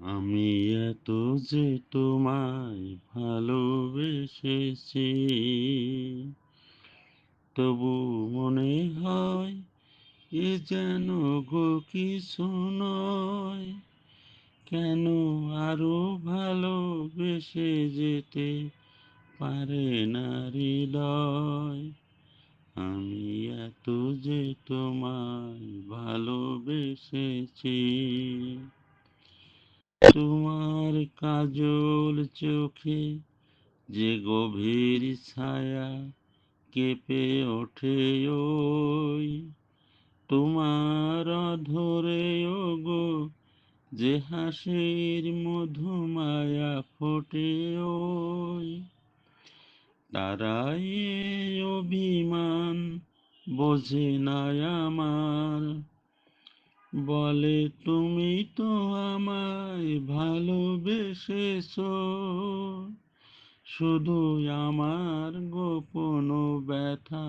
আমি এত যে তোমায় ভালোবেসেছি, তবু মনে হয় এ যেন গো কিছু নয়। কেন আরো ভালোবেসে যেতে পারে না হৃদয়? আমি এত যে তোমায় ভালোবেসেছি, তোমার কাজল চোখে যে গভীর ছায়া কেঁপে ওঠে ওই তোমার অধরে গো, যে হাসির মধুমায়া ফোটে ওই তারাই অভিমান বোঝে না আমার, বলে তুমি তো আমায় ভালোবেসেছো। শুধু আমার গোপন ব্যথা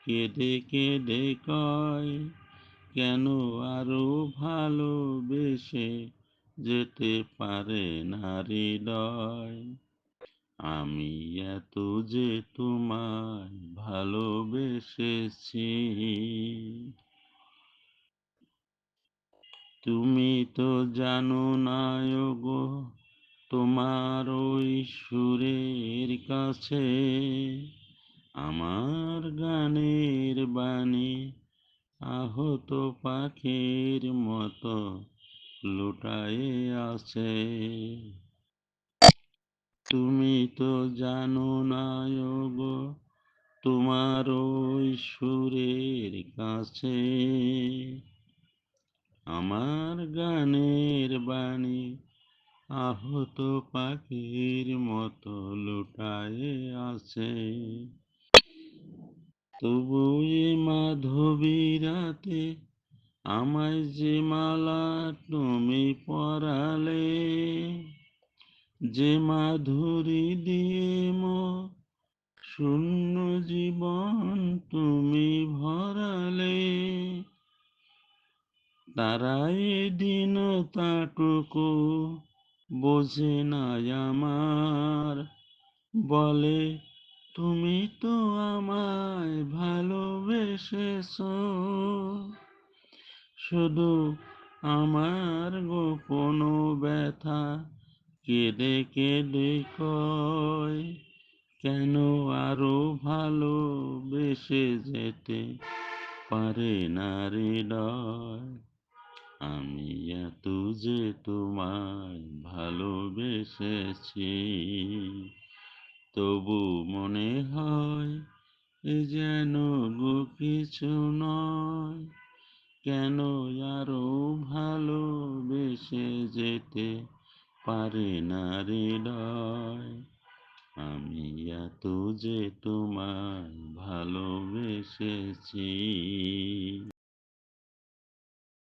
কেঁদে কেঁদে কয়, কেন আরো ভালোবেসে যেতে পারে না হৃদয়? আমি এত যে তোমায় ভালোবেসেছি, তুমি তো জানো না গো, তোমার ওই সুরের কাছে আমার গানের বাণী আহত পাখির মতো লুটায়ে আছে। তুমি তো জানো না গো, তোমার ওই সুরের কাছে আমার গানের বাণী আহত পাখির মতো লুটায়ে আছে। তবু এ মাধবী রাতে আমায় যে মালা তুমি পরালে, যে মাধুরী দিয়ে শূন্য জীবন তুমি ভরালে, তারাই দিন তাটুকু বোঝে না আমার, বলে তুমি তো আমায় ভালোবেসেছো। শুধু আমার গোপন ব্যথা কেঁদে কেঁদে কয়, কেন আরো ভালোবেসে যেতে পারে না হৃদয়? আমি এত যে তোমায় ভালোবেসেছি, তবু মনে হয় এ যেন গো কিছু নয়। কেন আরো ভালোবেসে যেতে পারে না হৃদয়? আমি এত যে তোমায় ভালোবেসেছি।